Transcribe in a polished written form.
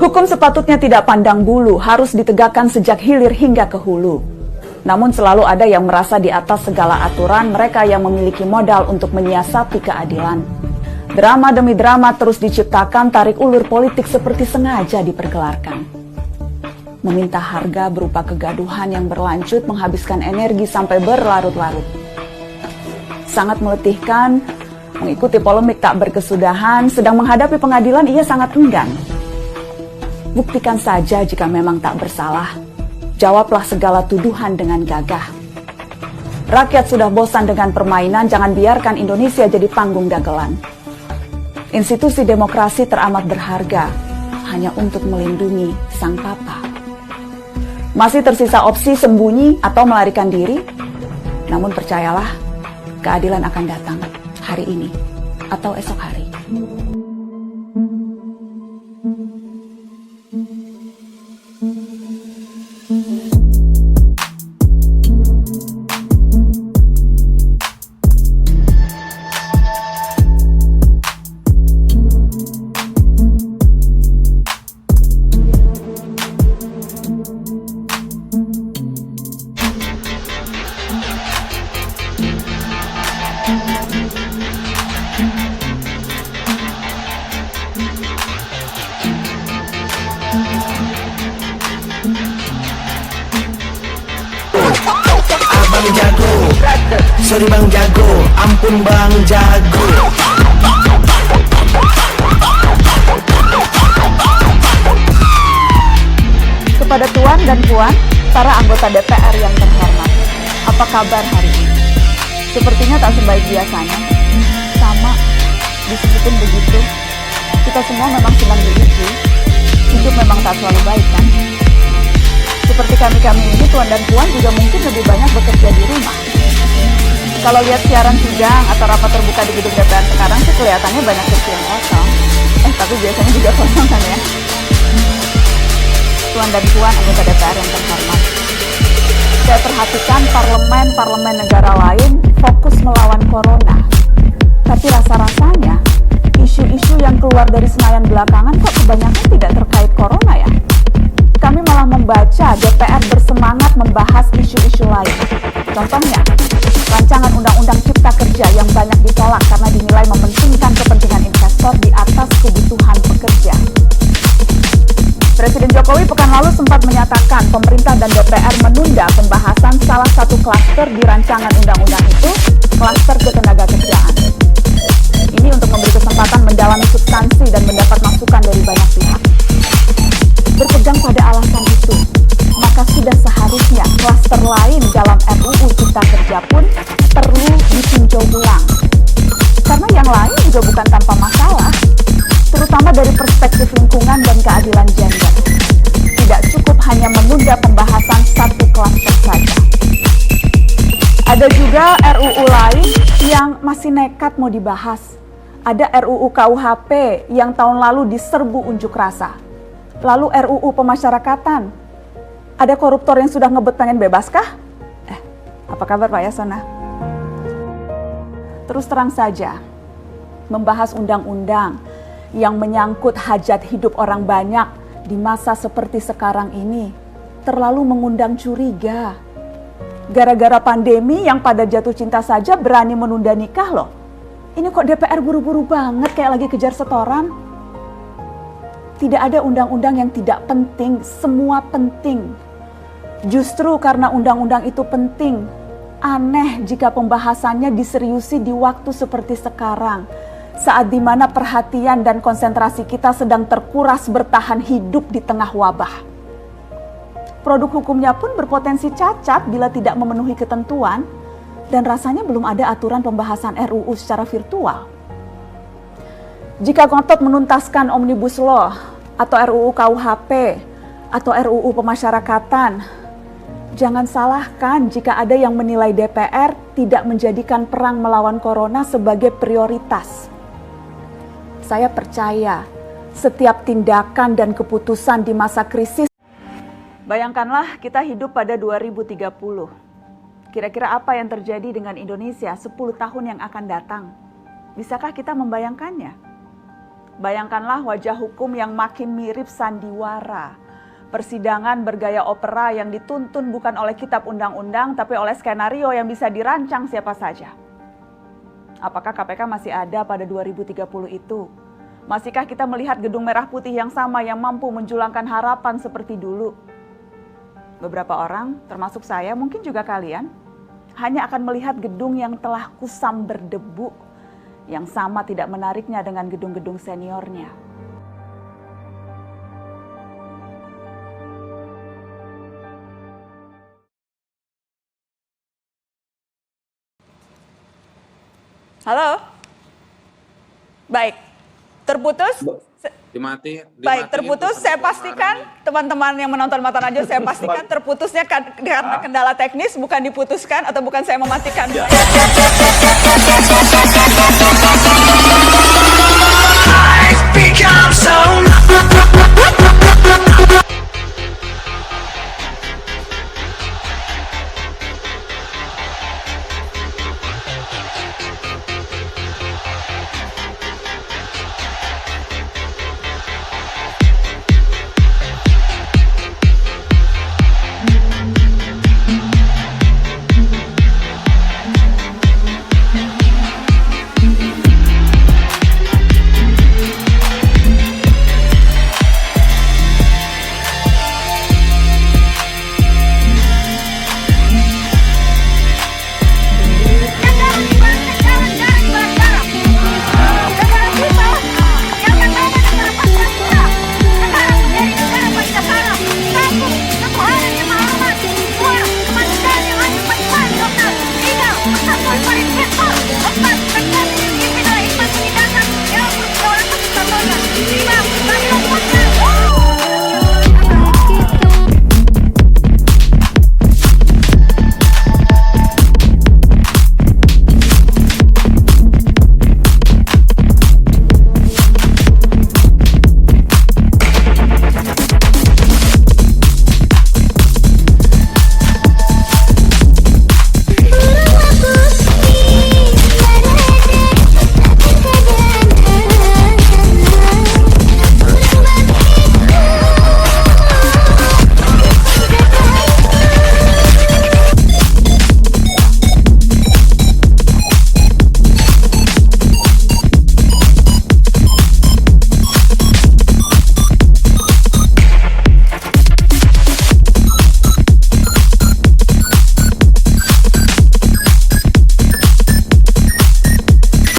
Hukum sepatutnya tidak pandang bulu, harus ditegakkan sejak hilir hingga ke hulu. Namun selalu ada yang merasa di atas segala aturan, mereka yang memiliki modal untuk menyiasati keadilan. Drama demi drama terus diciptakan, tarik ulur politik seperti sengaja dipergelarkan. Meminta harga berupa kegaduhan yang berlanjut, menghabiskan energi sampai berlarut-larut. Sangat meletihkan, mengikuti polemik tak berkesudahan, sedang menghadapi pengadilan ia sangat enggan. Buktikan saja jika memang tak bersalah. Jawablah segala tuduhan dengan gagah. Rakyat sudah bosan dengan permainan, jangan biarkan Indonesia jadi panggung dagelan. Institusi demokrasi teramat berharga, hanya untuk melindungi sang papa. Masih tersisa opsi sembunyi atau melarikan diri, namun percayalah, keadilan akan datang hari ini atau esok hari. Abang jago, sorry bang jago, ampun bang jago. Kepada Tuan dan Puan, para anggota DPR yang terhormat, apa kabar hari ini? Sepertinya tak sebaik biasanya. Sama, disebutkan begitu. Kita semua memang sedang diuji. Hidup memang tak selalu baik, kan? Seperti kami-kami ini, Tuan dan Puan juga mungkin lebih banyak bekerja di rumah. Kalau lihat siaran sidang atau rapat terbuka di gedung DPR sekarang sih kelihatannya banyak kursi yang kosong. Tapi biasanya juga kosong kan ya? Tuan dan Puan anggota DPR yang terhormat, saya perhatikan parlemen negara lain fokus melawan corona. Tapi rasa-rasanya isu-isu yang keluar dari Senayan belakangan kok kebanyakan tidak terkait corona ya? Kami malah membaca DPR bersemangat membahas isu-isu lain. Contohnya, rancangan undang-undang cipta kerja yang banyak ditolak karena dinilai mementingkan kepentingan investor di atas kebutuhan pekerja. Presiden Jokowi pekan lalu sempat menyatakan pemerintah dan DPR menunda pembahasan salah satu klaster di rancangan undang-undang itu, klaster ketenagakerjaan. Ini untuk memberi kesempatan mendalami substansi dan mendapat masukan dari banyak pihak. Berpegang pada alasan itu, maka sudah seharusnya klaster lain dalam RUU Cipta Kerja pun perlu ditinjau ulang. Karena yang lain juga bukan tanpa masalah, terutama dari perspektif lingkungan dan keadilan gender. Tidak cukup hanya menunda pembahasan satu klaster saja. Ada juga RUU lain yang masih nekat mau dibahas. Ada RUU KUHP yang tahun lalu diserbu unjuk rasa. Lalu RUU pemasyarakatan. Ada koruptor yang sudah ngebet pengen bebas kah? Apa kabar Pak Yasona? Terus terang saja, membahas undang-undang yang menyangkut hajat hidup orang banyak di masa seperti sekarang ini terlalu mengundang curiga. Gara-gara pandemi yang pada jatuh cinta saja berani menunda nikah loh. Ini kok DPR buru-buru banget kayak lagi kejar setoran? Tidak ada undang-undang yang tidak penting, semua penting. Justru karena undang-undang itu penting, aneh jika pembahasannya diseriusi di waktu seperti sekarang, saat dimana perhatian dan konsentrasi kita sedang terkuras bertahan hidup di tengah wabah. Produk hukumnya pun berpotensi cacat bila tidak memenuhi ketentuan, dan rasanya belum ada aturan pembahasan RUU secara virtual. Jika ngotot menuntaskan Omnibus Law, atau RUU KUHP, atau RUU pemasyarakatan, jangan salahkan jika ada yang menilai DPR tidak menjadikan perang melawan corona sebagai prioritas. Saya percaya setiap tindakan dan keputusan di masa krisis. Bayangkanlah kita hidup pada 2030. Kira-kira apa yang terjadi dengan Indonesia 10 tahun yang akan datang? Bisakah kita membayangkannya? Bayangkanlah wajah hukum yang makin mirip sandiwara. Persidangan bergaya opera yang dituntun bukan oleh kitab undang-undang, tapi oleh skenario yang bisa dirancang siapa saja. Apakah KPK masih ada pada 2030 itu? Masihkah kita melihat gedung merah putih yang sama yang mampu menjulangkan harapan seperti dulu? Beberapa orang, termasuk saya, mungkin juga kalian, hanya akan melihat gedung yang telah kusam berdebu, yang sama tidak menariknya dengan gedung-gedung seniornya. Halo? Baik. Terputus? Baik, terputus. Saya pastikan teman-teman yang menonton Mata Najwa, saya pastikan terputusnya karena kendala teknis, bukan diputuskan atau bukan saya mematikan. Life becomes so